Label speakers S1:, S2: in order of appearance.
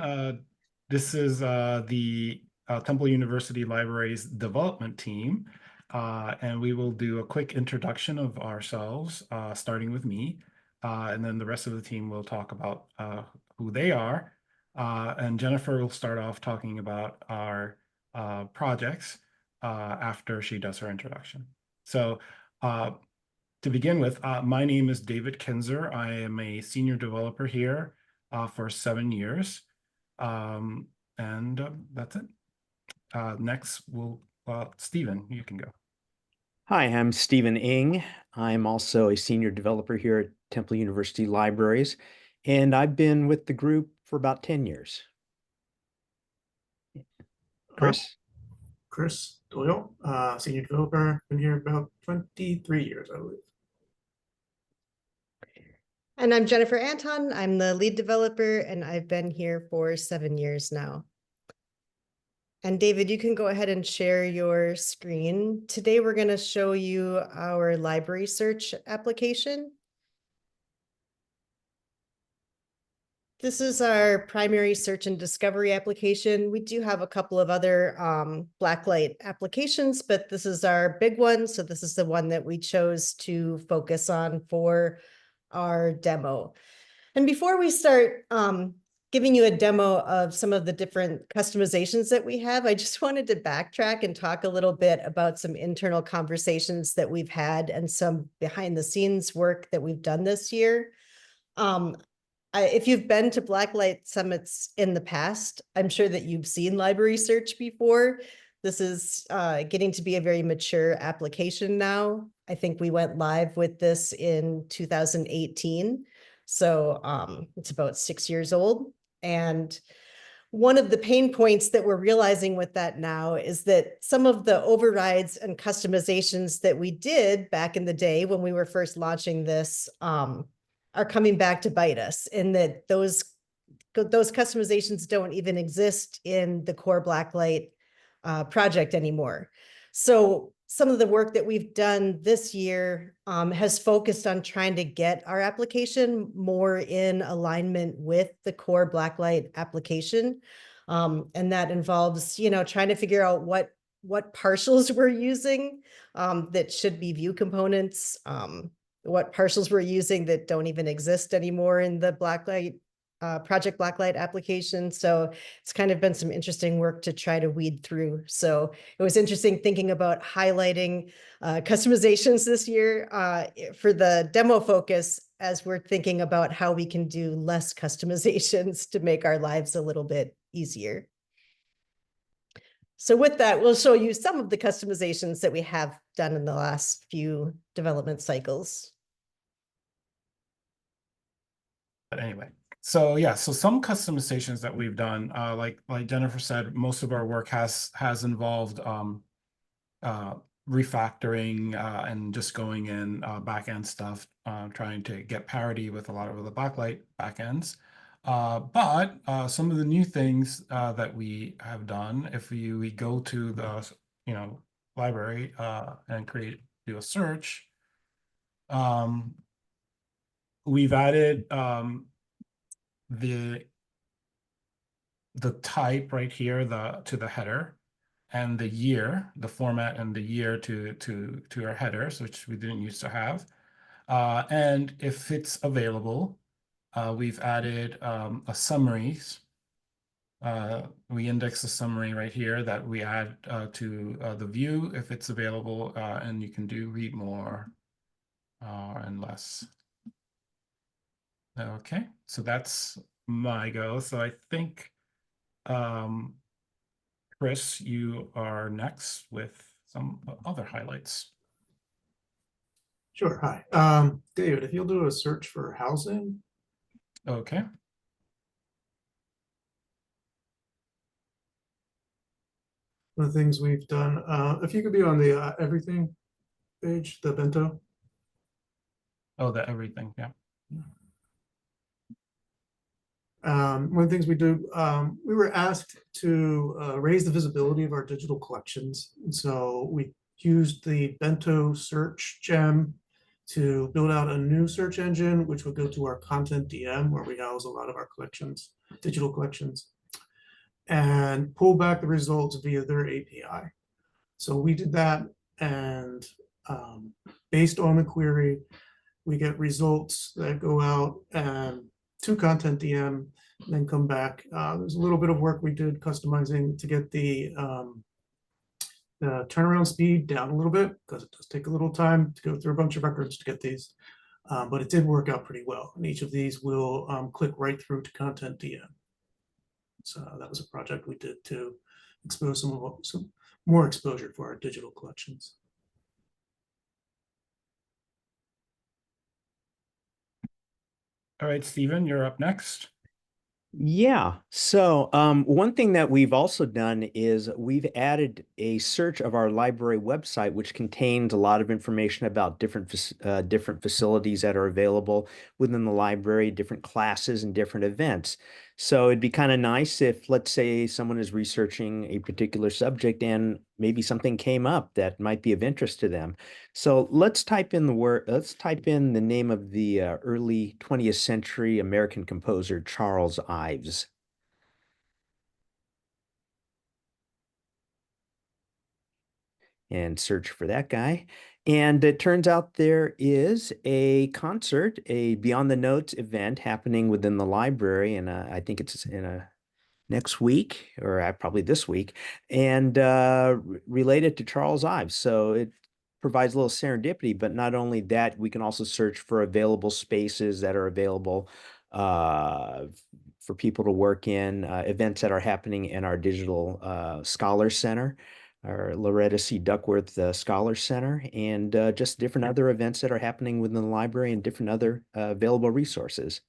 S1: Uh, this is the Temple University Libraries development team, and we will do a quick introduction of ourselves, starting with me, and then the rest of the team will talk about who they are, and Jennifer will start off talking about our projects after she does her introduction. So to begin with, my name is David Kinzer. I am a senior developer here for 7 years. And that's it. Next, Stephen, you can go.
S2: Hi, I'm Stephen Ng. I'm also a senior developer here at Temple University Libraries, and I've been with the group for about 10 years. Chris?
S3: Chris Doyle, senior developer, been here about 23 years, I believe.
S4: And I'm Jennifer Anton. I'm the lead developer, and I've been here for 7 years now. And David, you can go ahead and share your screen. Today, we're going to show you our library search application. This is our primary search and discovery application. We do have a couple of other Blacklight applications, but this is our big one. So this is the one that we chose to focus on for our demo. And before we start giving you a demo of some of the different customizations that we have, I just wanted to backtrack and talk a little bit about some internal conversations that we've had and some behind the scenes work that we've done this year. If you've been to Blacklight summits in the past, I'm sure that you've seen library search before. This is getting to be a very mature application now. I think we went live with this in 2018. So it's about 6 years old. And one of the pain points that we're realizing with that now is that some of the overrides and customizations that we did back in the day when we were first launching this are coming back to bite us, in that those customizations don't even exist in the core Blacklight project anymore. So some of the work that we've done this year has focused on trying to get our application more in alignment with the core Blacklight application. And that involves, trying to figure out what partials we're using that should be view components, what partials we're using that don't even exist anymore in the Blacklight Project Blacklight application. So it's kind of been some interesting work to try to weed through. So it was interesting thinking about highlighting customizations this year for the demo focus, as we're thinking about how we can do less customizations to make our lives a little bit easier. So with that, we'll show you some of the customizations that we have done in the last few development cycles.
S1: But anyway, so yeah, so some customizations that we've done, like Jennifer said, most of our work has involved refactoring and just going in backend stuff, trying to get parity with a lot of the Blacklight backends. But some of the new things that we have done, if we go to the library and do a search, we've added the type right here to the header, and the year, the format and the year to our headers, which we didn't used to have. And if it's available, we've added a summaries. We index a summary right here that we add to the view if it's available, and you can read more and less. Okay, so that's my go. So I think, Chris, you are next with some other highlights.
S3: Sure. Hi. David, if you'll do a search for housing.
S1: Okay.
S3: One of the things we've done, if you could be on the everything page, the bento.
S1: Oh, the everything, yeah.
S3: One of the things we do, we were asked to raise the visibility of our digital collections. And so we used the bento search gem to build out a new search engine, which would go to our content DM, where we house a lot of our collections. digital collections and pull back the results via their API. So we did that, and based on the query, we get results that go out and to Content DM, and then come back. There's a little bit of work we did customizing to get the turnaround speed down a little bit, because it does take a little time to go through a bunch of records to get these. But it did work out pretty well. And each of these will click right through to Content DM. So that was a project we did to expose some more exposure for our digital collections.
S1: All right, Stephen, you're up next.
S2: Yeah. So one thing that we've also done is we've added a search of our library website, which contains a lot of information about different facilities that are available within the library, different classes and different events. So it'd be kind of nice if, let's say, someone is researching a particular subject and maybe something came up that might be of interest to them. So let's type in the name of the early 20th century American composer, Charles Ives. And search for that guy. And it turns out there is a concert, a Beyond the Notes event happening within the library. And I think it's in a next week, or probably this week, and related to Charles Ives. So it provides a little serendipity, but not only that, we can also search for available spaces that are available for people to work in, events that are happening in our digital Scholar Center, our Loretta C. Duckworth Scholar Center, and just different other events that are happening within the library and different other available resources.